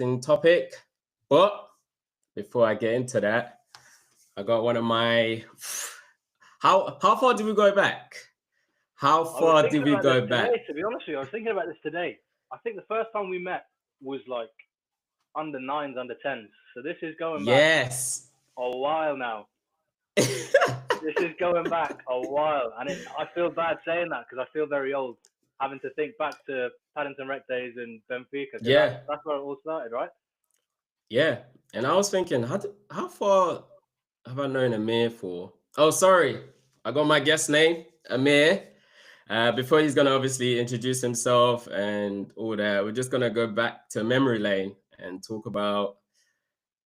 interesting topic. But before I get into that, I got one of my how far did we go back? How I was far did thinking we about this go back? today, to be honest with you. I was thinking about this today. I think the first time we met was like under nines, under tens. So this is going back Yes. a while now. This is going back a while, and I feel bad saying that because I feel very old, having to think back to Paddington Rec days and Benfica, because Yeah. that's where it all started, right? Yeah. And I was thinking, how far have I known Amir for? Oh, sorry. I got my guest name, Amir. Before he's gonna obviously introduce himself and all that, we're just gonna go back to memory lane and talk about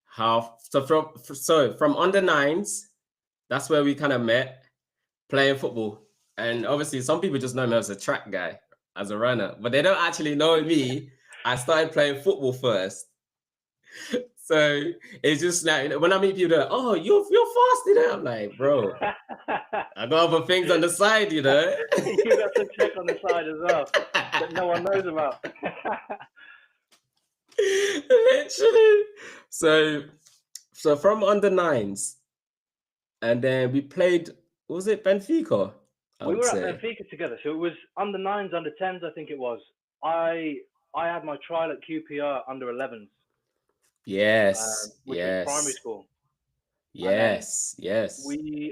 how from under nines, that's where we kind of met playing football. And obviously some people just know me as a track guy, as a runner, but they don't actually know me. I started playing football first. So it's just like when I meet people, they're like, oh, you're fast, you know. I'm like, bro, I got other things on the side, you know. You got some check on the side as well that no one knows about. Literally. So from under nines, and then we played. Was it Benfica? I We would were at say. Benfica together, so it was under nines, under tens, I think it was. I had my trial at QPR under 11s, Yes. which was primary Yes. school, and then Yes. Yes.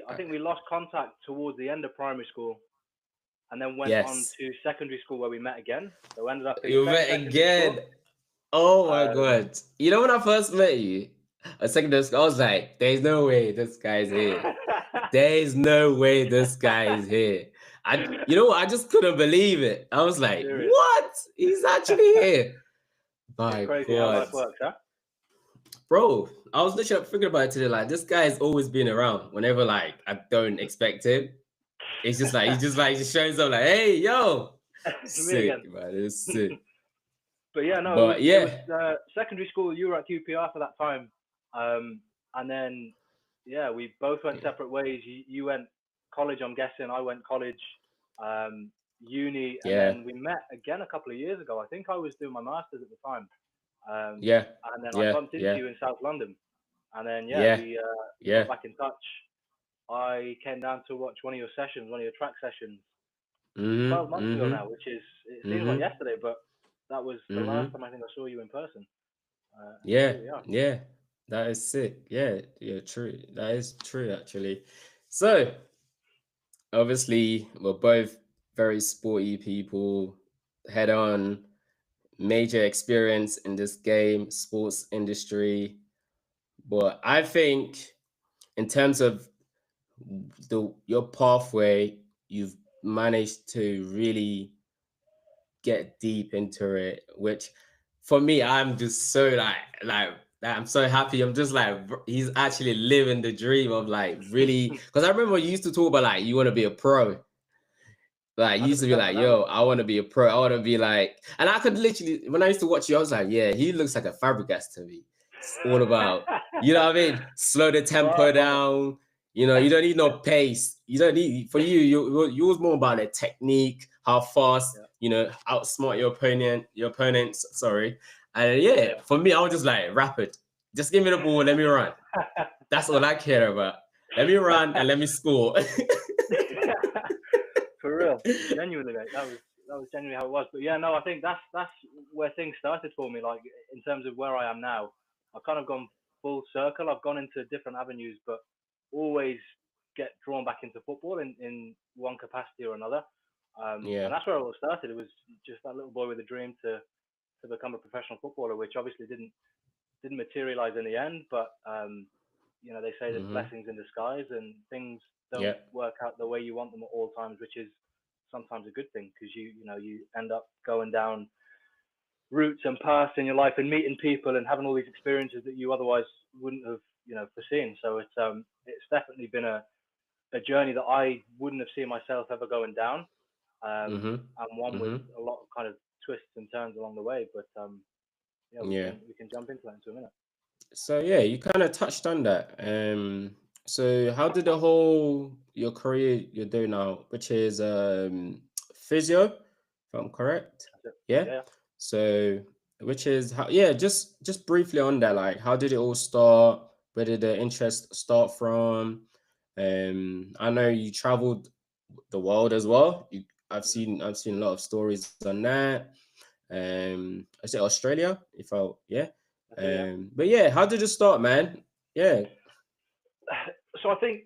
I think we lost contact towards the end of primary school, and then went on Yes. to secondary school where we met again. So we ended up in You same met secondary again. school. Oh my Um, god. You know when I first met you, a second I was like, there's no way this guy's here. There's no way this guy is here. You know what? I just couldn't believe it. I was like, serious. what? He's actually here. It's My crazy how God. life works, huh? Bro, I was literally thinking about it today. Like, this guy's always been around whenever like I don't expect him. It's just like he just shows up like, hey, yo. It's me again. Sick, man. It's sick. But yeah, no, But it was yeah. secondary school. You were at QPR for that time, and then yeah, we both went separate ways. You went college, I'm guessing. I went college, uni, and Yeah. then we met again a couple of years ago. I think I was doing my masters at the time, Yeah. and then I Yeah. bumped into Yeah. you in South London, and then yeah, Yeah. we got Yeah. back in touch. I came down to watch one of your sessions, one of your track sessions, 12 Mm-hmm. months ago Mm-hmm. now, which is it seems like Mm-hmm. yesterday, but that was the last Mm-hmm. time I think I saw you in person. And Yeah. here we are. Yeah. That is sick. Yeah. Yeah. True. That is true, actually. So obviously, we're both very sporty people, head on, major experience in this game, sports industry. But I think in terms of your pathway, you've managed to really get deep into it, which for me, I'm just so like I'm so happy. I'm just like he's actually living the dream of like really, because I remember you used to talk about like you want to be a pro. Like you used to be 100%, like, man. That was yo, I want to be a pro. I want to be like, and I could literally when I used to watch you, I was like, yeah, he looks like a Fabregas to me. It's all about, you know what I mean? Slow the tempo spot on. down. You know, you don't need no pace. You don't need for you was more about the technique, how fast, Yeah, you know, outsmart your opponents, sorry. And yeah, yeah. for me, I was just like rapid. Just give me the ball, let me run. That's all I care about. Let me run and let me score. For real, genuinely, mate. That was genuinely how it was. But yeah, no, I think that's where things started for me. Like in terms of where I am now, I've kind of gone full circle. I've gone into different avenues, but always get drawn back into football in one capacity or another. Yeah. And that's where it all started. It was just that little boy with a dream to become a professional footballer, which obviously didn't materialize in the end. But you know, they say there's Mm-hmm. blessings in disguise, and things don't Yeah. work out the way you want them at all times, which is sometimes a good thing because you end up going down routes and paths in your life and meeting people and having all these experiences that you otherwise wouldn't have foreseen. So it's definitely been a journey that I wouldn't have seen myself ever going down, Mm-hmm. and one with Mm-hmm. a lot of kind of twists and turns along the way. But yeah, Yeah. we can jump into that in a minute. So yeah, you kind of touched on that. So how did the whole your career you're doing now, which is physio, if I'm correct? That's it. Yeah. Yeah, So which is how, yeah, just briefly on that, like how did it all start? Where did the interest start from? I know you traveled the world as well. I've seen a lot of stories on that. I say Australia, if I yeah. That's it, yeah. But yeah, how did it start, man? Yeah, So I think,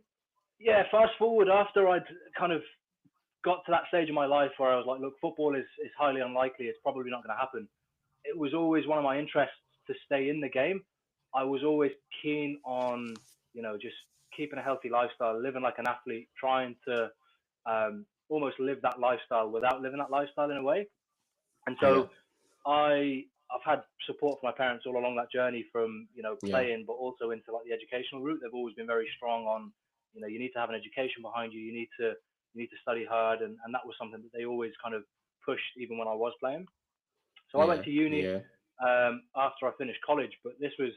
yeah, fast forward after I'd kind of got to that stage of my life where I was like, look, football is highly unlikely. It's probably not going to happen. It was always one of my interests to stay in the game. I was always keen on, just keeping a healthy lifestyle, living like an athlete, trying to almost live that lifestyle without living that lifestyle in a way. And yeah, so I've had support from my parents all along that journey from yeah, playing, but also into like the educational route. They've always been very strong on you need to have an education behind you. You need to study hard, and that was something that they always kind of pushed even when I was playing. So I went yeah, to uni yeah. after I finished college, but this was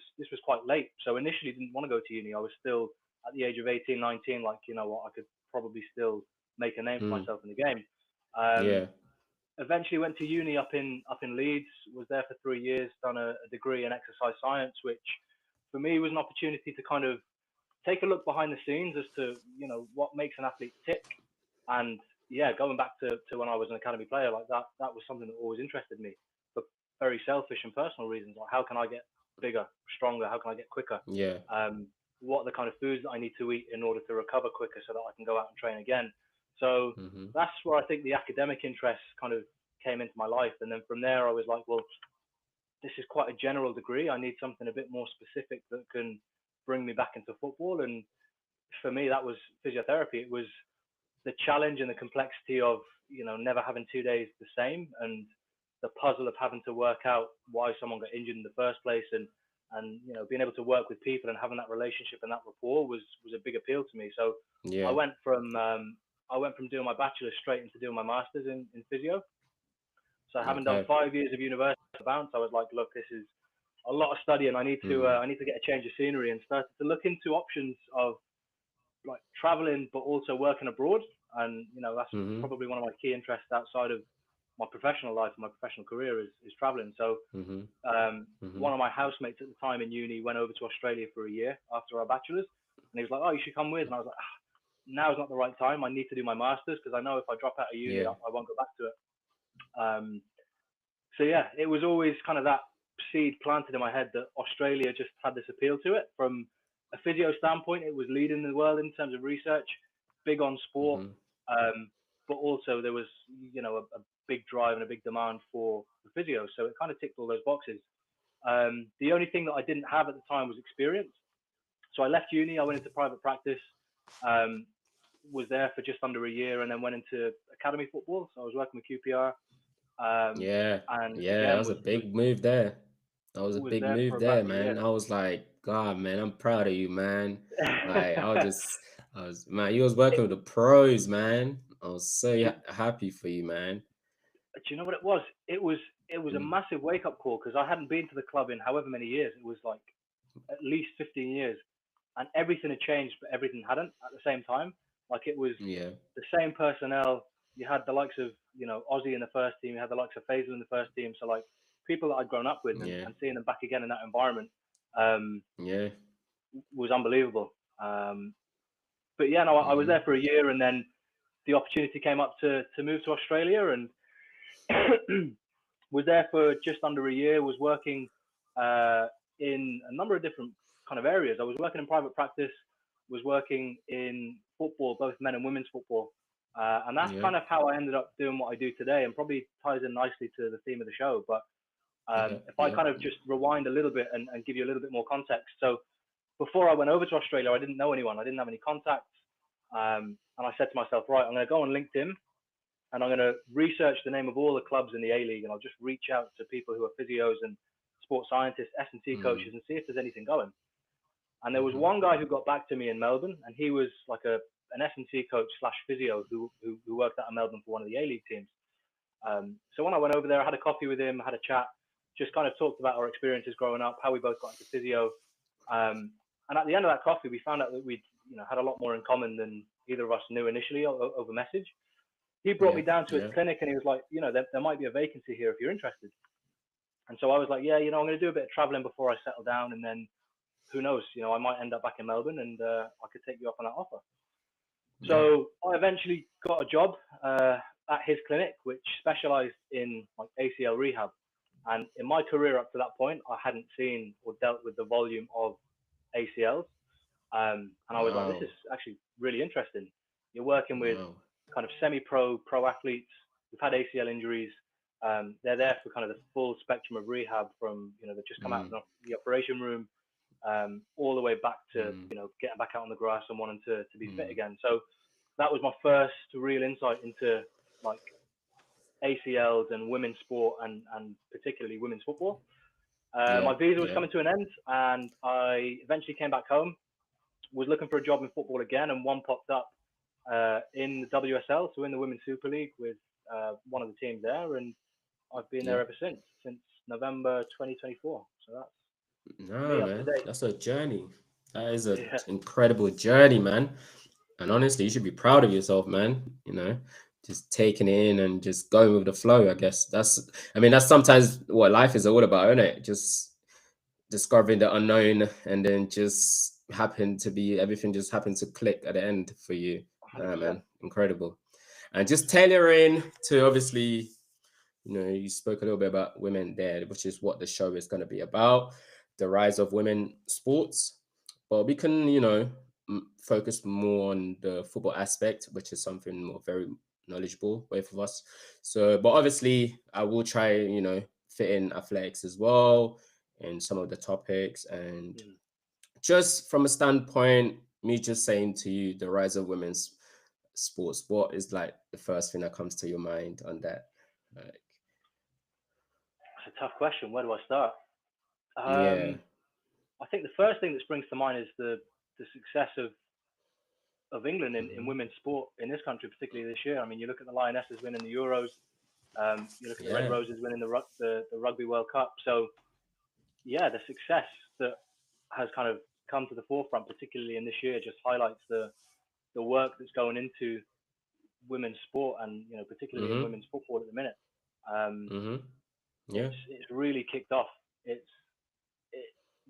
quite late. So initially didn't want to go to uni. I was still at the age of 18, 19, like you know what, I could probably still make a name for Mm, myself in the game. Um, yeah, Eventually went to uni up in Leeds. Was there for 3 years. Done a degree in exercise science, which for me was an opportunity to kind of take a look behind the scenes as to what makes an athlete tick. And yeah, going back to when I was an academy player, like that was something that always interested me for very selfish and personal reasons. Like how can I get bigger, stronger? How can I get quicker? yeah. Um, what are the kind of foods that I need to eat in order to recover quicker so that I can go out and train again? So Mm-hmm. that's where I think the academic interest kind of came into my life. And then from there, I was like, well, this is quite a general degree. I need something a bit more specific that can bring me back into football. And for me, that was physiotherapy. It was the challenge and the complexity of never having 2 days the same, and the puzzle of having to work out why someone got injured in the first place, and being able to work with people and having that relationship and that rapport was a big appeal to me. So I Yeah. went from um, I went from doing my bachelor's straight into doing my master's in physio. So having done Okay. 5 years of university bounce, I was like, look, this is a lot of study, and Mm, I need to get a change of scenery, and started to look into options of like traveling, but also working abroad. And that's mm-hmm. probably one of my key interests outside of my professional life and my professional career is traveling. So Mm-hmm. Mm-hmm. one of my housemates at the time in uni went over to Australia for a year after our bachelors, and he was like, "Oh, you should come with." And I was like, "Now's not the right time. I need to do my masters because I know if I drop out of uni, Yeah. I won't go back to it." So yeah, it was always kind of that seed planted in my head that Australia just had this appeal to it. From a physio standpoint, it was leading the world in terms of research, big on sport, Mm-hmm. um, but also there was a big drive and a big demand for physio. So it kind of ticked all those boxes. The only thing that I didn't have at the time was experience. So I left uni, I went into private practice, um, was there for just under a year, and then went into academy football. So I was working with QPR, Yeah. and Yeah. That again was a was big move there. That was a was big there for move about there, a year. man. I was like, God, man, I'm proud of you, man. Like, man, you was working with the pros, man. I was so do, happy for you, man. do you know what it was? It was a Mm, massive wake up call because I hadn't been to the club in however many years. It was like at least 15 years, and everything had changed, but everything hadn't at the same time. Like it was yeah. the same personnel. You had the likes of Ozzy in the first team. You had the likes of Faisal in the first team. So like people that I'd grown up with, Yeah. and seeing them back again in that environment um, Yeah. was unbelievable. But yeah, no, I was Mm-hmm. there for a year, and then the opportunity came up to move to Australia, and was there for just under a year. Was working uh, in a number of different kind of areas. I was working in private practice, was working in football, both men and women's football, and that's Yeah. kind of how I ended up doing what I do today, and probably ties in nicely to the theme of the show. But Okay. if I Yeah. kind of just rewind a little bit and give you a little bit more context, so before I went over to Australia, I didn't know anyone. I didn't have any contacts. And I said to myself, right, I'm going to go on LinkedIn and I'm going to research the name of all the clubs in the A League, and I'll just reach out to people who are physios and sports scientists, S&T Mm, coaches, and see if there's anything going. And there was mm-hmm. one guy who got back to me in Melbourne, and he was like an S&T coach slash physio who worked out of Melbourne for one of the A League teams. So when I went over there, I had a coffee with him, had a chat, just kind of talked about our experiences growing up, how we both got into physio. Um, and at the end of that coffee, we found out that we'd had a lot more in common than either of us knew initially over message. He brought Yeah. me down to his Yeah. clinic, and he was like, there might be a vacancy here if you're interested. And so I was like, yeah, I'm going to do a bit of traveling before I settle down, and then who knows, I might end up back in Melbourne, and I could take you up on that offer. Yeah. So I eventually got a job at his clinic, which specialised in like ACL rehab. And in my career up to that point, I hadn't seen or dealt with the volume of ACLs. And I was like, this Wow. is actually really interesting. You're working with Wow. kind of semi-pro, pro athletes who've had ACL injuries. They're there for kind of the full spectrum of rehab from, they've just come out Mm, of the operation room, all the way back to, mm, getting back out on the grass and wanting to be fit mm. again. So that was my first real insight into like ACLs and women's sport, and particularly women's football. Yeah. My visa was Yeah. coming to an end, and I eventually came back home. Was looking for a job in football again, and one popped up in the WSL, so in the Women's Super League with one of the teams there, and I've been Yeah. there ever since November 2024. So that's me No, up to man. date. That's a journey. That is an Yeah, incredible journey, man. And honestly, you should be proud of yourself, man. Just taking it in and just going with the flow, I guess. I mean, that's sometimes what life is all about, isn't it? Just discovering the unknown and then just everything just happened to click at the end for you. Ah, 100%. man, incredible. And just tailoring to obviously, you spoke a little bit about women there, which is what the show is going to be about, the rise of women sports. But we can, focus more on the football aspect, which is something more very knowledgeable, both of us. So, but obviously, I will try, fit in athletics as well and some of the topics. And Mm. just from a standpoint, me just saying to you, the rise of women's sports, what is like the first thing that comes to your mind on that? Like, That's a tough question. Where do I start? yeah. I think the first thing that springs to mind is the success of England in Hmm. women's sport in this country, particularly this year. I mean, you look at the Lionesses winning the Euros, you look at the Red Yeah. Roses winning the Rugby World Cup. So yeah, the success that has kind of come to the forefront, particularly in this year, just highlights the work that's going into women's sport, and particularly in Hmm. women's football at the minute. Um, Hmm. Yeah. it's really kicked off. It,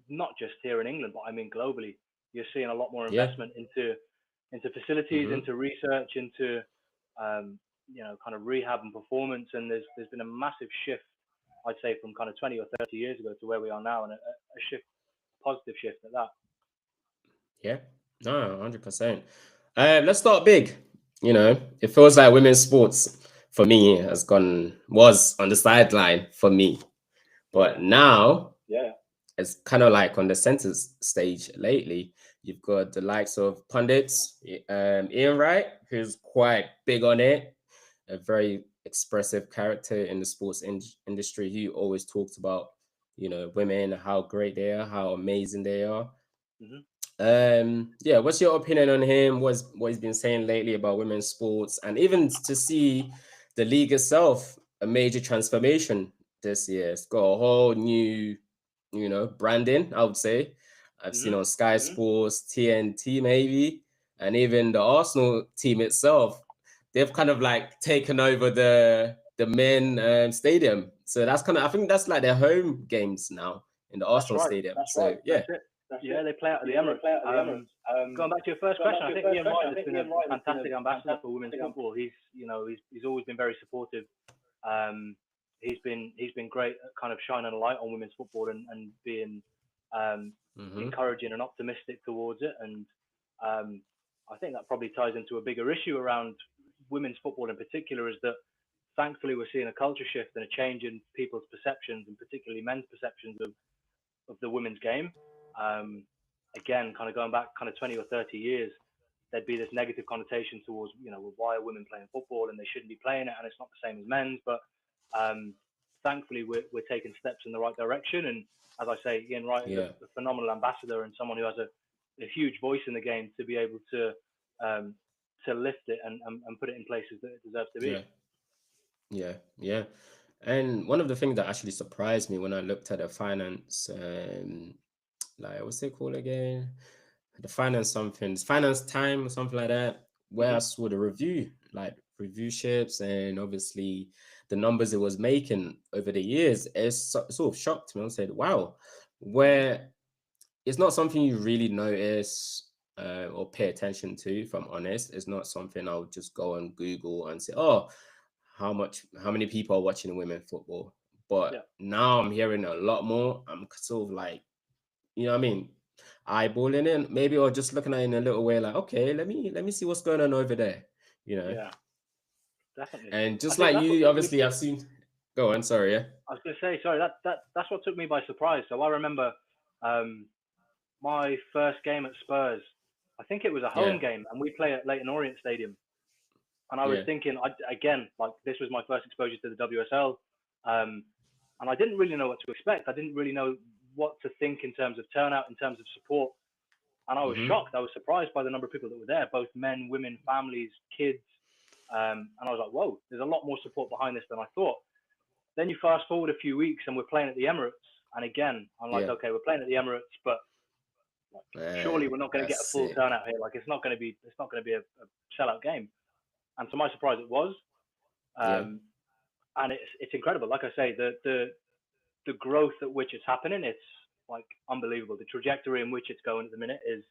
not just here in England, but I mean globally. You're seeing a lot more Yeah. investment into facilities, Hmm. into research, into kind of rehab and performance. And there's been a massive shift, I'd say, from kind of 20 or 30 years ago to where we are now, and a shift, positive shift at that. Yeah. No, 100%. Let's start big. It feels like women's sports for me was on the sideline for me. Yeah. But now it's kind of like on the center stage lately. You've got the likes of pundits, Ian Wright, who's quite big on it, a very expressive character in the sports industry. He always talks about, women, how great they are, how amazing they are. Hmm. Yeah, what's your opinion on him? What he's been saying lately about women's sports, and even to see the league itself a major transformation this year. It's got a whole new, branding, I would say. I've seen Hmm. on Sky Sports, TNT maybe, and even the Arsenal team itself. They've kind of like taken over the main stadium. So that's I think that's like their home games now in the That's Arsenal right. stadium. So yeah. That's it. Yeah, they play out of the Emirates. Going back to your first question, I think Ian Wright has been a fantastic ambassador for women's football. He's always been very supportive. Um, he's been great at kind of shining a light on women's football, and being um, Hmm. encouraging and optimistic towards it. And um, I think that probably ties into a bigger issue around women's football in particular, is that thankfully we're seeing a culture shift and a change in people's perceptions, and particularly men's perceptions of the women's game. Um, Again, kind of going back kind of 20 or 30 years, there'd be this negative connotation towards, well, why are women playing football and they shouldn't be playing it, and it's not the same as men's. But um, thankfully, we're taking steps in the right direction. And as I say, Ian Wright is Yeah. a phenomenal ambassador and someone who has a huge voice in the game to be able um, to lift it and put it in places that it deserves to be. Yeah. Yeah. Yeah. And one of the things that actually surprised me when I looked at the finance, like what's it called again? The finance something, it's finance time or something like that, where I Hmm. saw the review, like review ships, and obviously the numbers it was making over the years, sort of shocked me. I said, wow, where it's not something you really notice or pay attention to, if I'm honest. It's not something I'll just go on Google and say, oh, how many people are watching women football? Yeah, But now I'm hearing a lot more. I'm sort of like, you know what I mean? Eyeballing it, maybe, or just looking at it in a little way, like, okay, let me see what's going on over there, you know. yeah, definitely. And I just think like that's what you, took me. obviously, I've seen. Go on, sorry, yeah, I was going to say, sorry, that's what took me by surprise. So I remember um, my first game at Spurs. I think it was a yeah, home game, and we play at Leighton Orient Stadium. And I was yeah, thinking, again, like this was my first exposure to the WSL, um, and I didn't really know what to expect. I didn't really know what to think in terms of turnout, in terms of support, and I was mm-hmm, shocked. I was surprised by the number of people that were there, both men, women, families, kids, and I was like, whoa, there's a lot more support behind this than I thought. Then you fast forward a few weeks, and we're playing at the Emirates, and again, I'm like, yeah, okay, we're playing at the Emirates, but like, surely man, we're not going to get that's a full sick, turnout here. Like, it's not going to be a sellout game. And to my surprise, it was. yeah, Um, and it's incredible. Like I say, the growth at which it's happening, it's like unbelievable. The trajectory in which it's going at the minute is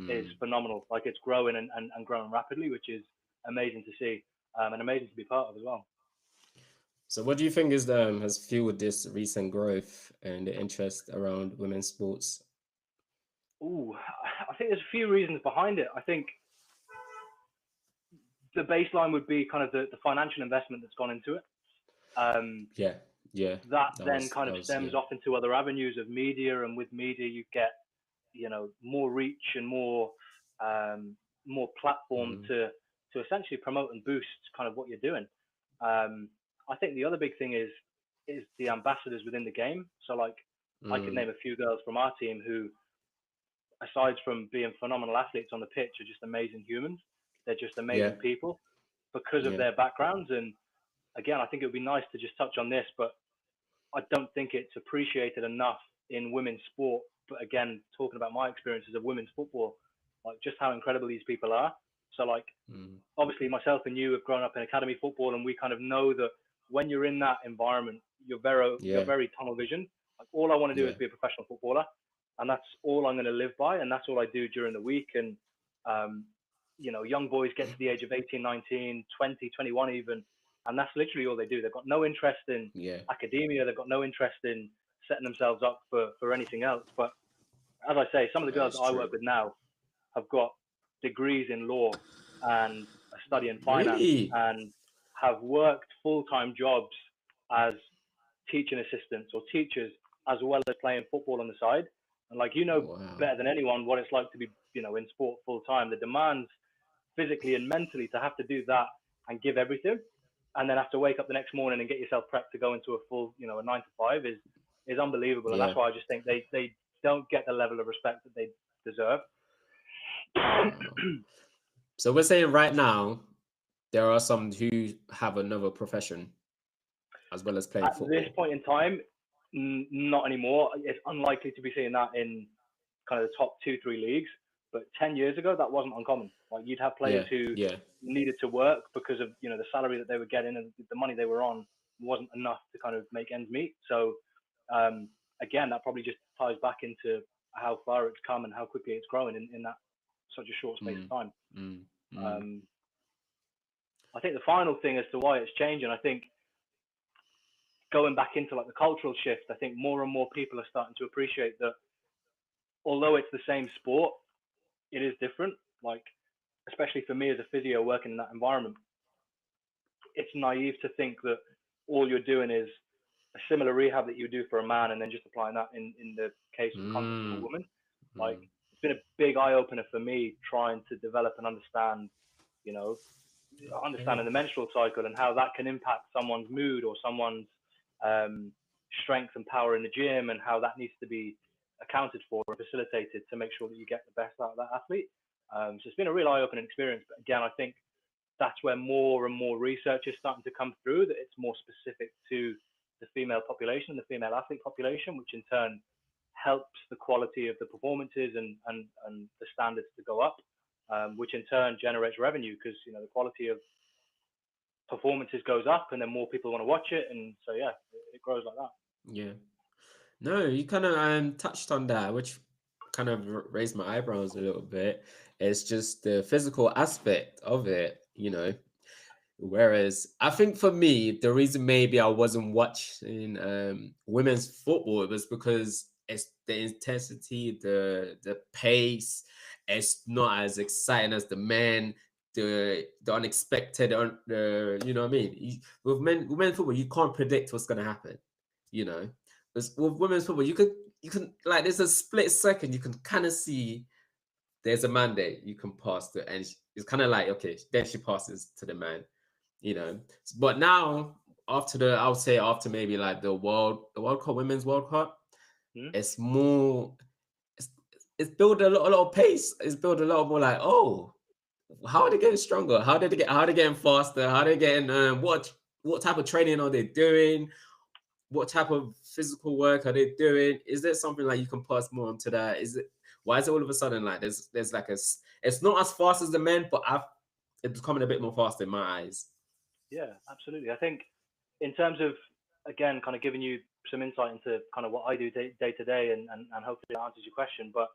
mm. phenomenal. Like it's growing and growing rapidly, which is amazing to see, and amazing to be part of as well. So what do you think is has fueled this recent growth and the interest around women's sports? Ooh, I think there's a few reasons behind it. I think the baseline would be kind of the financial investment that's gone into it. Um, Yeah, yeah, that then that kind of was, yeah, stems off into other avenues of media, and with media you get more reach and more platform mm, to essentially promote and boost kind of what you're doing. Um, I think the other big thing is the ambassadors within the game. So like I could mm, name a few girls from our team who, aside from being phenomenal athletes on the pitch, are just amazing humans. They're just yeah, amazing people because of yeah, their backgrounds. And again, I think it would be nice to just touch on this, but I don't think it's appreciated enough in women's sport. But again, talking about my experiences of women's football, like just how incredible these people are. So like mm, obviously myself and you have grown up in academy football, and we kind of know that when you're in that environment, you're yeah, very tunnel vision. Like all I want to do is yeah, be a professional footballer, and that's all I'm going to live by, and that's all I do during the week. And um, young boys get to the age of 18, 19, 20, 21 even, and that's literally all they do. They've got no interest in yeah. academia. They've got no interest in setting themselves up for anything else. But as I say, some of the That girls is that I work true. with now have got degrees in law and a study in finance Really? and have worked full-time jobs as teaching assistants or teachers, as well as playing football on the side. And like Wow. better than anyone what it's like to be in sport full time. The demands physically and mentally to have to do that and give everything, and then have to wake up the next morning and get yourself prepped to go into a full a 9 to 5 is unbelievable. And that's Yeah. why I just think they don't get the level of respect that they deserve. Wow. So we're saying right now there are some who have another profession as well as playing At this football. point in time, not anymore. It's unlikely to be seeing that in kind of the top 2, 3 leagues. But 10 years ago, that wasn't uncommon. Like you'd have players Yeah. who Yeah. needed to work because of the salary that they were getting, and the money they were on wasn't enough to kind of make ends meet. So um, again, that probably just ties back into how far it's come and how quickly it's growing in that such a short space Mm, of time. mm, mm. Um, I think the final thing as to why it's changing, I think going back into like the cultural shift, I think more and more people are starting to appreciate that although it's the same sport, it is different. Like, especially for me as a physio working in that environment, it's naive to think that all you're doing is a similar rehab that you do for a man and then just applying that in the case of context of a Mm, woman. Like, mm. it's been a big eye opener for me trying to develop and understand, you know, understanding Okay. the menstrual cycle and how that can impact someone's mood or someone's um, strength and power in the gym, and how that needs to be accounted for and facilitated to make sure that you get the best out of that athlete. So it's been a real eye-opening experience. But again, I think that's where more and more research is starting to come through, that it's more specific to the female population, the female athlete population, which in turn helps the quality of the performances and the standards to go up, which in turn generates revenue because the quality of performances goes up, and then more people want to watch it, and so yeah, it grows like that. Yeah. No, you kind of touched on that, which kind of raised my eyebrows a little bit. It's just the physical aspect of it, you know. Whereas I think for me, the reason maybe I wasn't watching women's football it was because it's the intensity, the pace. It's not as exciting as the men. The unexpected, the you know what I mean. With men's football, you can't predict what's gonna happen. You know, with women's football, you can like there's a split second you can kind of see there's a man there you can pass to, and it's kind of like okay, then she passes to the man, you know. But now after I would say after maybe like the World Cup, Women's World Cup, Hmm? it's more it's, it's built a lot of pace. It's built a lot more like, oh, how are they getting stronger? How are they getting faster? How are they getting what type of training are they doing? What type of physical work are they doing? Is there something like you can pass more onto that? Is it why is it all of a sudden like there's like it's not as fast as the men, but it's becoming a bit more faster in my eyes. Yeah, absolutely. I think in terms of, again, kind of giving you some insight into kind of what I do day to day, and hopefully that answers your question. But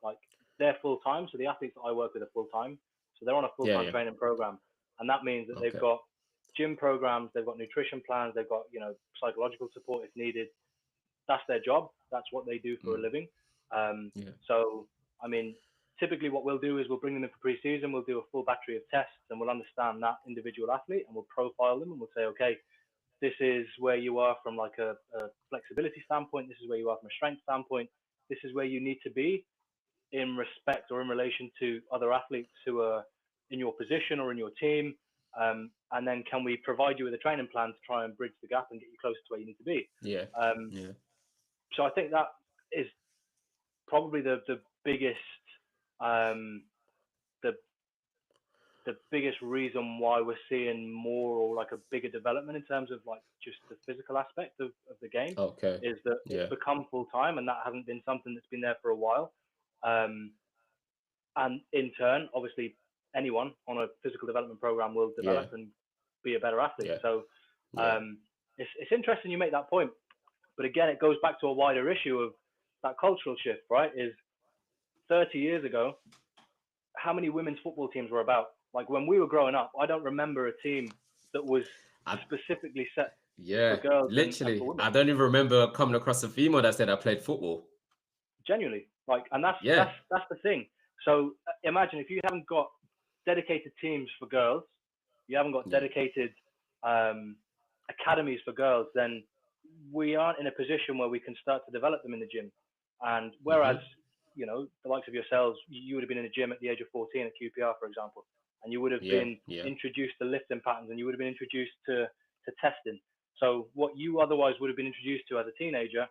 like they're full time, so the athletes that I work with are full time, so they're on a full Yeah, time yeah. training program, and that means that they've Okay. got gym programs, they've got nutrition plans, they've got psychological support if needed. That's their job. That's what they do for a Mm, living. Um, yeah. so I mean, typically what we'll do is we'll bring them in for pre-season. We'll do a full battery of tests, and we'll understand that individual athlete, and we'll profile them, and we'll say, okay, this is where you are from like a flexibility standpoint. This is where you are from a strength standpoint. This is where you need to be in respect or in relation to other athletes who are in your position or in your team. And then can we provide you with a training plan to try and bridge the gap and get you closer to where you need to be? Yeah. Um, Yeah. so I think that is probably the biggest um, the the biggest reason why we're seeing more or like a bigger development in terms of like just the physical aspect of the game Okay. is that it's Yeah. become full time, and that hasn't been something that's been there for a while. Um, and in turn, obviously, anyone on a physical development program will Yeah. develop and be a better athlete. Yeah. So Yeah. it's interesting you make that point, but again, it goes back to a wider issue of that cultural shift, right? Is 30 years ago, how many women's football teams were about? Like when we were growing up, I don't remember a team that was I, specifically set for yeah. girls and for Literally, women. I don't even remember coming across a female that said I played football. Genuinely, like, and that's Yeah. that's that's the thing. So imagine if you haven't got dedicated teams for girls, you haven't got Yeah. dedicated um, academies for girls, then we aren't in a position where we can start to develop them in the gym. And whereas, Mm-hmm. the likes of yourselves, you would have been in a gym at the age of 14 at QPR, for example, and you would have Yeah. been Yeah. introduced to lifting patterns, and you would have been introduced to testing. So what you otherwise would have been introduced to as a teenager,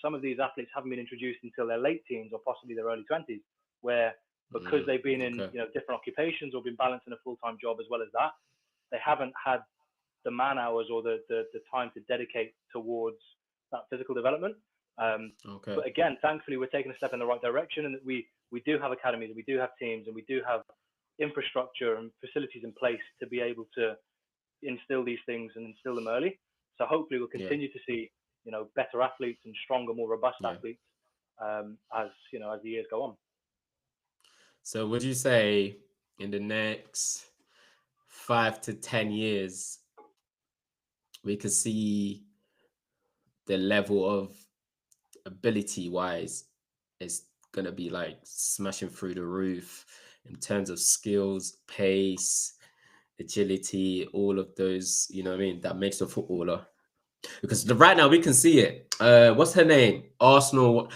some of these athletes haven't been introduced until their late teens or possibly their early 20s, where because Mm, they've been in okay. different occupations or been balancing a full-time job as well as that, they haven't had the man hours or the time to dedicate towards that physical development. Okay. But again, thankfully, we're taking a step in the right direction, and that we do have academies, and we do have teams, and we do have infrastructure and facilities in place to be able to instill these things and instill them early. So hopefully, we'll Yeah. continue to see better athletes and stronger, more robust Yeah. athletes as as the years go on. So would you say in the next 5 to 10 years we could see the level of ability wise is gonna be like smashing through the roof in terms of skills, pace, agility, all of those, you know what I mean, that makes a footballer. Because right now we can see it. What's her name? Arsenal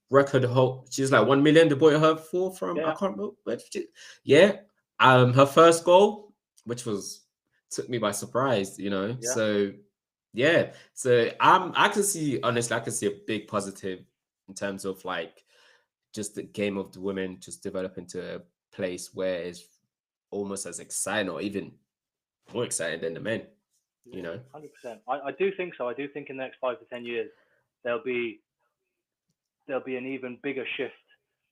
record hold. She's like 1 million. The boy her for from I Yeah, can't remember. Yeah. Her first goal, which was took me by surprise. yeah, So yeah. So I can see honestly, I can see a big positive in terms of like just the game of the women just developing to a place where it's almost as exciting or even more exciting than the men. You yeah, know. 100%. I do think so. I do think in the next 5 to 10 years there'll be there'll be an even bigger shift,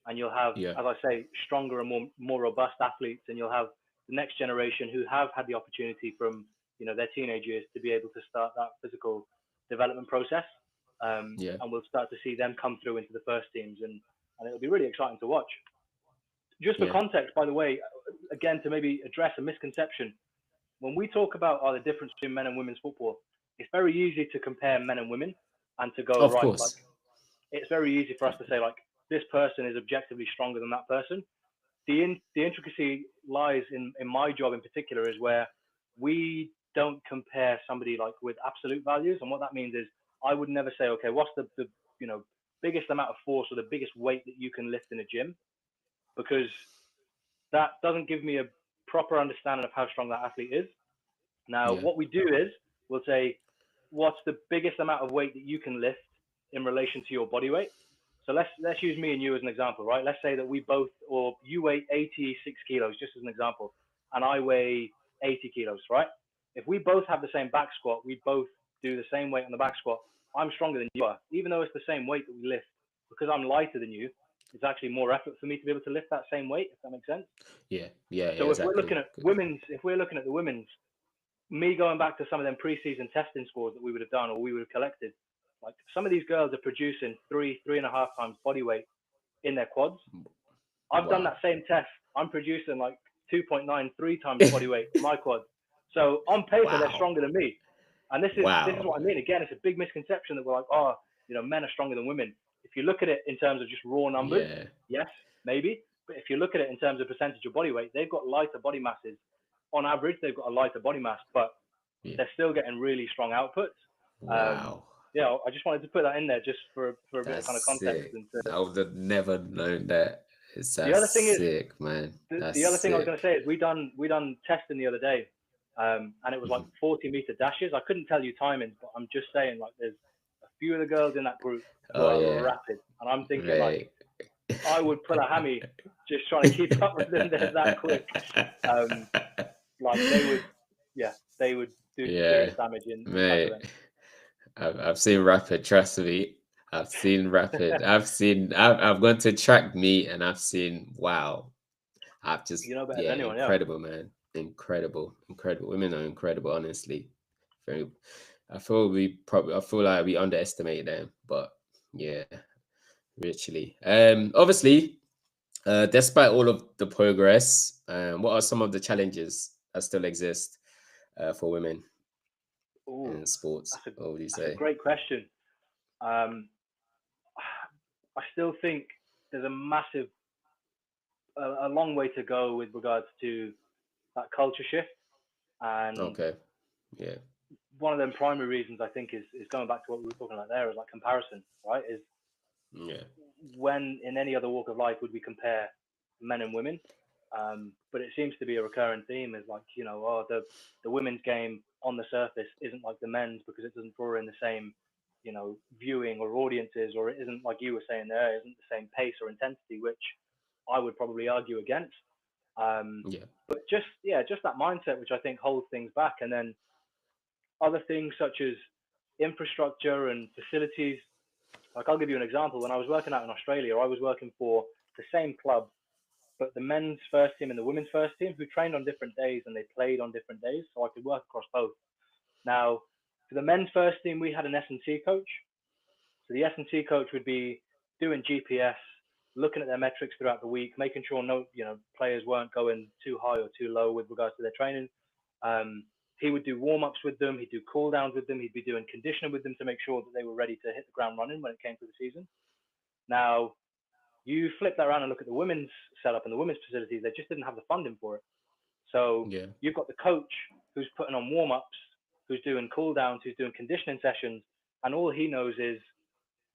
and you'll have, Yeah. as I say, stronger and more robust athletes, and you'll have the next generation who have had the opportunity from their teenage years to be able to start that physical development process. Yeah. And we'll start to see them come through into the first teams, and it'll be really exciting to watch. Just for Yeah. context, by the way, again, to maybe address a misconception, when we talk about the difference between men and women's football, it's very easy to compare men and women and to go, Of right, like, course. it's very easy for us to say, like, this person is objectively stronger than that person. The intricacy lies in my job in particular is where we don't compare somebody like with absolute values. And what that means is I would never say, okay, what's the you know biggest amount of force or the biggest weight that you can lift in a gym, because that doesn't give me a proper understanding of how strong that athlete is. Now, Yeah. what we do is we'll say, what's the biggest amount of weight that you can lift in relation to your body weight? So let's use me and you as an example, right? Let's say that we both, or you weigh 86 kilos, just as an example, and I weigh 80 kilos, right? If we both have the same back squat, we both do the same weight on the back squat. I'm stronger than you are, even though it's the same weight that we lift. Because I'm lighter than you, it's actually more effort for me to be able to lift that same weight, if that makes sense. Yeah. Yeah. Yeah. So if we're looking Exactly. at women's, if we're looking at the women's, me going back to some of them preseason testing scores that we would have done or we would have collected, like some of these girls are producing 3.5 times body weight in their quads. I've done Wow. that same test. I'm producing like 2.93 times body weight in my quads. So on paper, they're Wow. stronger than me. And this is Wow, what I mean. man. Again, it's a big misconception that we're like, oh, men are stronger than women. If you look at it in terms of just raw numbers, Yeah. yes, maybe. But if you look at it in terms of percentage of body weight, they've got lighter body masses. On average, they've got a lighter body mass, but Yeah. they're still getting really strong outputs. Um, Wow. yeah, I just wanted to put that in there just for a bit of That's kind of context. sick. And I would have never known that. It's the that's other thing is, sick, man. That's the other thing I was going to sick. say is we done testing the other day, and it was like Mhm. 40-meter dashes. I couldn't tell you timings, but I'm just saying, like, there's a few of the girls in that group who Oh are yeah. rapid, and I'm thinking, like, Right. I would pull a hammy just trying to keep up with them. They're that quick. Um, like they would, yeah, they would do some Yeah, serious damage in track mate. events. I've seen Rapid, trust me. I've seen Rapid. I've gone to track meet and I've seen wow. I've just You know better yeah, than anyone, yeah. incredible, man. Incredible. Incredible. Women are incredible, honestly. Very I feel like we underestimate them, but yeah, literally. Obviously, despite all of the progress, what are some of the challenges that still exist for women Oh, in sports? that's a What would you that's a say? great question. Um, I still think there's a long way to go with regards to that culture shift. And Okay. Yeah. one of them primary reasons I think is going back to what we were talking about there is like comparison, right? Is Yeah. when in any other walk of life would we compare men and women? But it seems to be a recurring theme is like, oh, the women's game on the surface isn't like the men's because it doesn't draw in the same, viewing or audiences, or it isn't like you were saying there, it isn't the same pace or intensity, which I would probably argue against. Um, Yeah. but just that mindset, which I think holds things back. And then other things such as infrastructure and facilities. Like I'll give you an example. When I was working out in Australia, I was working for the same club, but the men's first team and the women's first team, who trained on different days and they played on different days, so I could work across both. Now, for the men's first team, we had an S&C coach. So the S&C coach would be doing GPS, looking at their metrics throughout the week, making sure no, players weren't going too high or too low with regards to their training. Um, he would do warm ups with them. He'd do cool downs with them. He'd be doing conditioning with them to make sure that they were ready to hit the ground running when it came to the season. Now, you flip that around and look at the women's setup and the women's facilities, they just didn't have the funding for it. So Yeah. you've got the coach who's putting on warm ups, who's doing cool downs, who's doing conditioning sessions, and all he knows is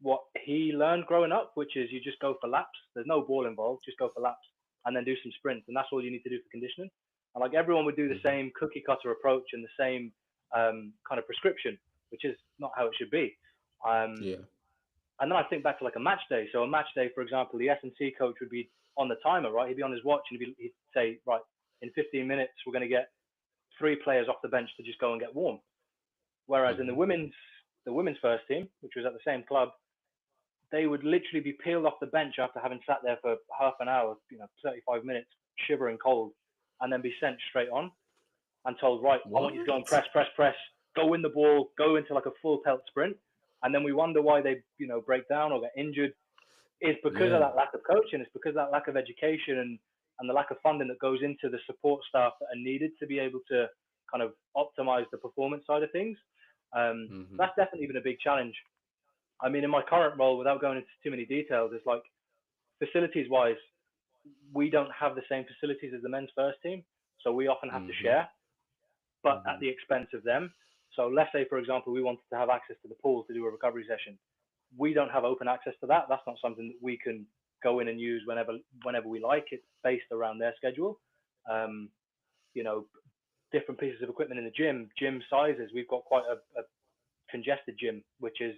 what he learned growing up, which is you just go for laps. There's no ball involved, just go for laps and then do some sprints. And that's all you need to do for conditioning. And like everyone would do the Hmm. same cookie cutter approach and the same kind of prescription, which is not how it should be. Um, Yeah. and then I think back to like a match day. So a match day, for example, the S&C coach would be on the timer, right? He'd be on his watch and he'd say, right, in 15 minutes, we're going to get 3 players off the bench to just go and get warm. Whereas in the Hmm. women's first team, which was at the same club, they would literally be peeled off the bench after having sat there for half an hour, 35 minutes, shivering cold, and then be sent straight on. and told, right, I want you to go and What? press, go win the ball, go into like a full pelt sprint, and then we wonder why they, break down or get injured. Is because of Yeah. that lack of coaching. It's because of that lack of education and the lack of funding that goes into the support staff that are needed to be able to kind of optimize the performance side of things. Mm-hmm. That's definitely been a big challenge. I mean, in my current role, without going into too many details, it's like facilities wise, we don't have the same facilities as the men's first team, so we often have to Mm-hmm. share, but at Mm-hmm. the expense of them. So let's say, for example, we wanted to have access to the pool to do a recovery session. We don't have open access to that. That's not something that we can go in and use whenever we like. It's based around their schedule. Um, you know, different pieces of equipment in the gym sizes. We've got quite a congested gym, which is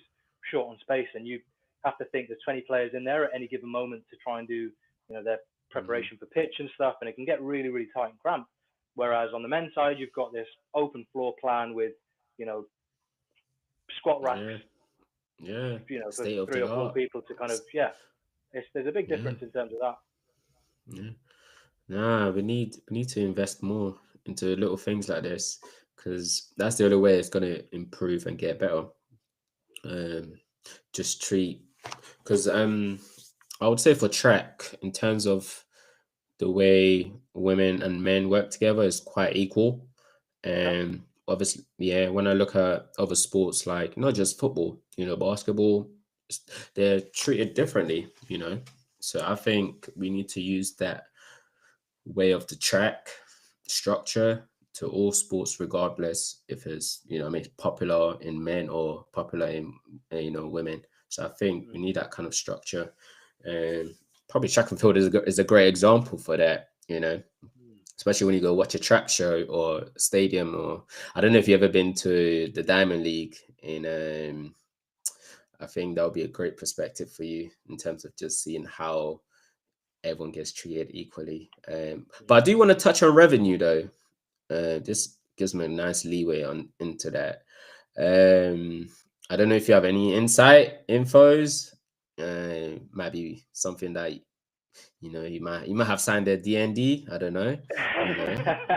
short on space, and you have to think there's 20 players in there at any given moment to try and do, their Mm-hmm. preparation for pitch and stuff, and it can get really, really tight and cramped. Whereas on the men's side, you've got this open floor plan with, you know, squat racks, Yeah. Yeah. for State of three the or four art. people to kind of, yeah, there's a big Yeah. difference in terms of that. Yeah. Nah, we need to invest more into little things like this because that's the only way it's gonna improve and get better. Um, just treat because I would say for track in terms of the way women and men work together is quite equal. Okay. And obviously, yeah, when I look at other sports like not just football, basketball, they're treated differently, So I think we need to use that way of the track structure to all sports, regardless if it's, I mean, popular in men or popular in, women. So I think we Mm. need that kind of structure. And probably track and field is a great example for that, Mm. especially when you go watch a track show or stadium, or I don't know if you've ever been to the Diamond League in I think that would be a great perspective for you in terms of just seeing how everyone gets treated equally. But I Mm. do want to touch on revenue though. This gives me a nice leeway on into that. Um, I don't know if you have any insight, infos. Might be something that you might have signed a DND. I don't know.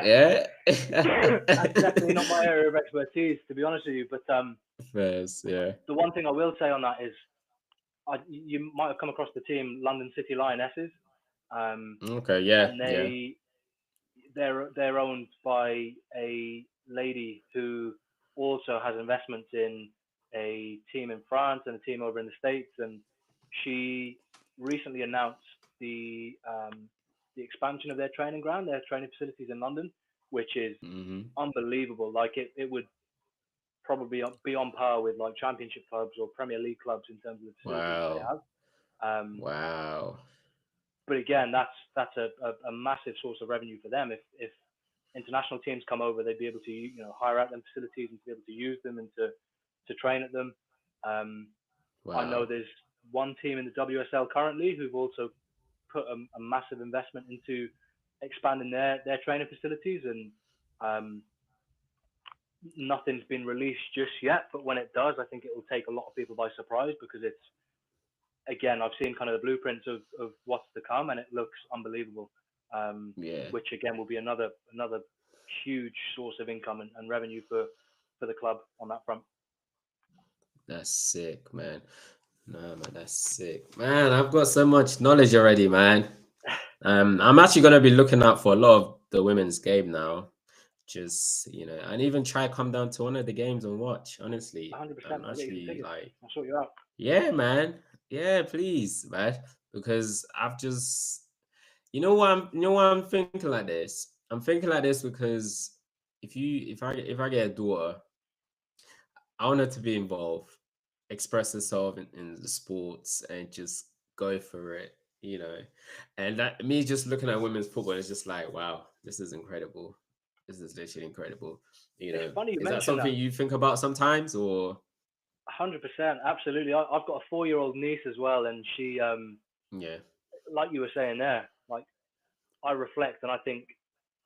Yeah. That's definitely not my area of expertise, to be honest with you. But First, yeah. the one thing I will say on that is, you might have come across the team London City Lionesses, um, Okay. Yeah. and Yeah. they're owned by a lady who also has investments in a team in France and a team over in the States, and she recently announced the expansion of their training ground, their training facilities in London, which is Hmm. unbelievable. Like it would probably be on par with like Championship clubs or Premier League clubs in terms of the facilities that they Wow. have. Wow. But again, that's a massive source of revenue for them. If international teams come over, they'd be able to hire out them facilities and to be able to use them and to train at them. Um, I know Wow. there's one team in the WSL currently who've also put a massive investment into expanding their training facilities, and um, nothing's been released just yet. But when it does, I think it will take a lot of people by surprise because it's, again, I've seen kind of the blueprints of what's to come, and it looks unbelievable. Yeah. Which again will be another huge source of income and revenue for the club on that front. That's sick, man. No, man, that's sick. Man, I've got so much knowledge already, man. I'm actually gonna be looking out for a lot of the women's game now. Just, and even try come down to one of the games and watch. Honestly, 100%. I'm I'll get you some actually tickets. like, I'll sort you out. yeah, man. Yeah, please, man. Because I've just, you know why I'm thinking like this. I'm thinking like this because if I get a daughter, I want her to be involved, express herself in the sports, and just go for it. You know, and that me just looking at women's football is just like, wow, this is incredible. This is literally incredible. It's funny you Is that mentioned that. something you think about sometimes, or 100%. Absolutely. I've got a 4 year old niece as well, and she, yeah, like you were saying there, like I reflect and I think,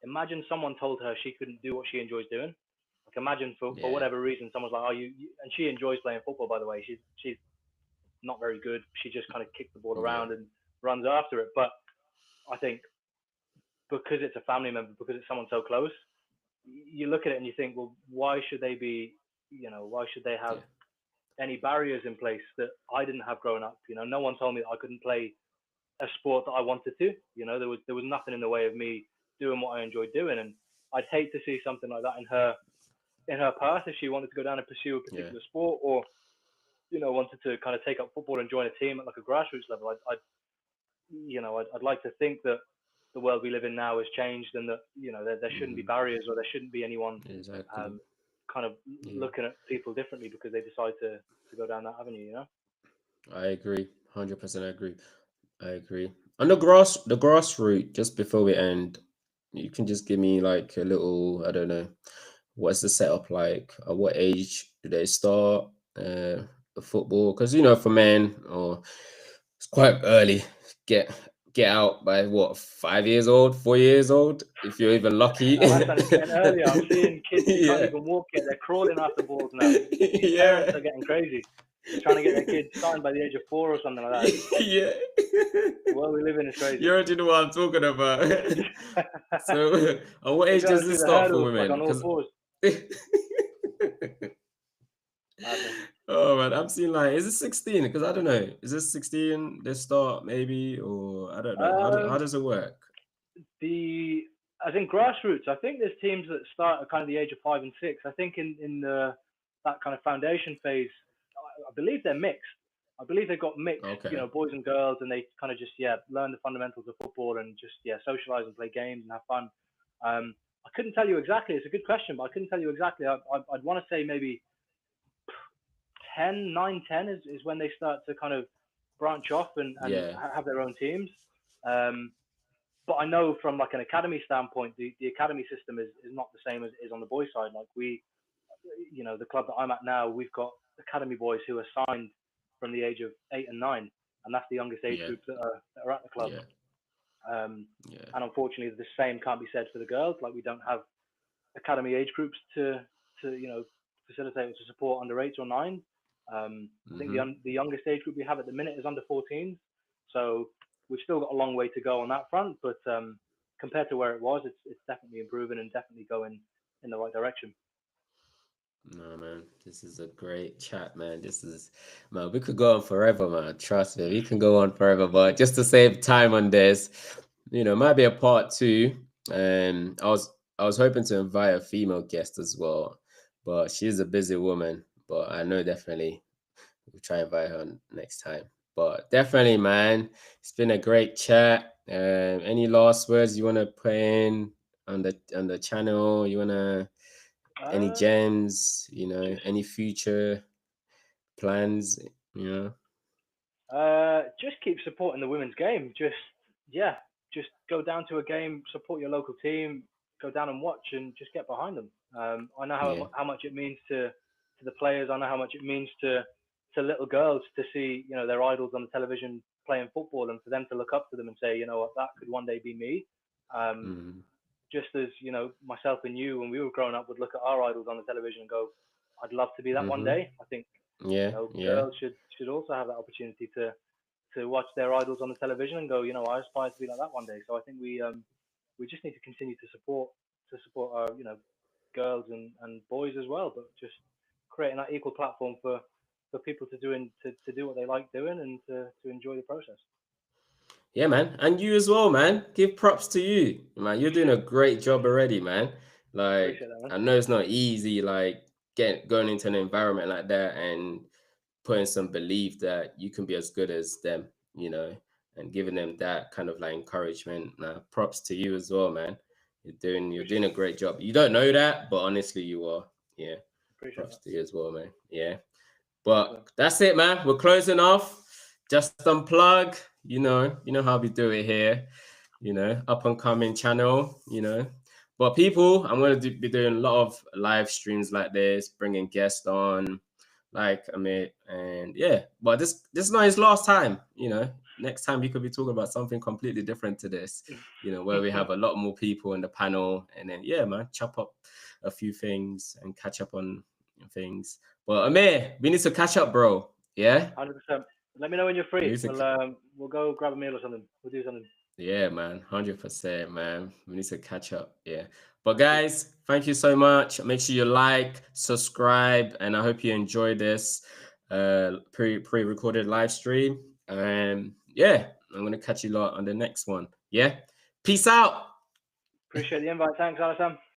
imagine someone told her she couldn't do what she enjoys doing. Like imagine for yeah, whatever reason someone's like, oh, and she enjoys playing football, by the way. She's not very good. She just kind of kicks the ball yeah, around and runs after it. But I think because it's a family member, because it's someone so close, you look at it and you think, well, why should they be, why should they have Yeah. any barriers in place that I didn't have growing up? No one told me that I couldn't play a sport that I wanted to. There was nothing in the way of me doing what I enjoyed doing, and I'd hate to see something like that in her path if she wanted to go down and pursue a Yeah. particular sport, or wanted to kind of take up football and join a team at like a grassroots level. I'd like to think that the world we live in now has changed, and that there shouldn't be Hmm. barriers, or there shouldn't be anyone Exactly. um, kind of Yeah. looking at people differently because they decide to go down that avenue. I agree. 100% agree. I agree. On the grass route, just before we end, you can just give me like a little, I don't know, what's the setup like? At what age do they start the football? Because for men, or it's quite early. Get get out by what, 5 years old, 4 years old, if you're even lucky. No, my son is getting earlier. I'm seeing kids who can't Yeah. even walk yet. They're crawling after balls now. These parents Yeah. are getting crazy. They're trying to get their kids signed by the age of 4 or something like that. Yeah. The world we live in is You crazy. already know what I'm talking about. So, at what They're age going does through this the start for hurdles like women? on all Because fours. Madness. oh man, I'm seeing like, is it 16? Because I don't know. Is this 16 they start maybe, or I don't know. How Um, does it work? the I think grassroots. I think there's teams that start at kind of the age of 5 and 6. I think in the that kind of foundation phase, I believe they're mixed. I believe they've got mixed, Okay. boys and girls, and they kind of just learn the fundamentals of football and just socialize and play games and have fun. I couldn't tell you exactly. It's a good question, but I couldn't tell you exactly. I'd want to say maybe 10, 9, 10 is when they start to kind of branch off and Yeah. have their own teams. Um, but I know from like an academy standpoint, the academy system is not the same as it is on the boys' side. Like the club that I'm at now, we've got academy boys who are signed from the age of 8 and 9, and that's the youngest age Yeah. group that are at the club. Yeah. Um, Yeah. and unfortunately, the same can't be said for the girls. Like we don't have academy age groups to facilitate or to support under 8s or 9s. I think Mm-hmm. the youngest age group we have at the minute is under 14s. So we've still got a long way to go on that front, but compared to where it was, it's definitely improving and definitely going in the right direction. No, man, this is a great chat, man. Man, we could go on forever, man. Trust me, we can go on forever. But just to save time on this, might be a part two. And I was hoping to invite a female guest as well, but she's a busy woman. But I know definitely we'll try and invite her next time. But definitely, man, it's been a great chat. Any last words you want to put in on the channel? You wanna any Uh, gems, just any future plans, you know? just keep supporting the women's game. Yeah, just go down to a game, support your local team, go down and watch, and just get behind them. I know Yeah. how much it means to the players. I know how much it means to little girls to see their idols on the television playing football, and for them to look up to them and say, what, that could one day be me. Um, Mm, just as myself and you, when we were growing up, would look at our idols on the television and go, I'd love to be that one mm-hmm. day. I think Yeah, yeah. girls should also have that opportunity to watch their idols on the television and go, I aspire to be like that one day. So I think we just need to continue to support our girls and boys as well, but just creating that equal platform for people to do what they like doing and to enjoy the process. Yeah, man. And you as well, man. Give props to you, man. You're doing a great job already, man. Like, Appreciate that, man. I know it's not easy, like, going into an environment like that and putting some belief that you can be as good as them, you know, and giving them that kind of like encouragement. Now, props to you as well, man. You're doing Appreciate a that. great job. You don't know that, but honestly, you are. Yeah. Appreciate Props that. to you as well, man. Yeah. But Excellent. that's it, man. We're closing off. Just unplug. You know how we do it here. Up and coming channel. But people, I'm gonna be doing a lot of live streams like this, bringing guests on, like Amit, and yeah. But this is not his last time. Next time we could be talking about something completely different to this. Where we have a lot more people in the panel, and then yeah, man, chop up a few things and catch up on things. Well, Amir, we need to catch up, bro. Yeah, 100%. Let me know when you're we free. need to. We'll go grab a meal or something. We'll do something. Yeah, man, 100%, man. We need to catch up. Yeah. But Absolutely. guys, thank you so much. Make sure you like, subscribe, and I hope you enjoy this pre-recorded live stream. And yeah, I'm gonna catch you lot on the next one. Yeah. Peace out. Appreciate the invite. Thanks, Alison.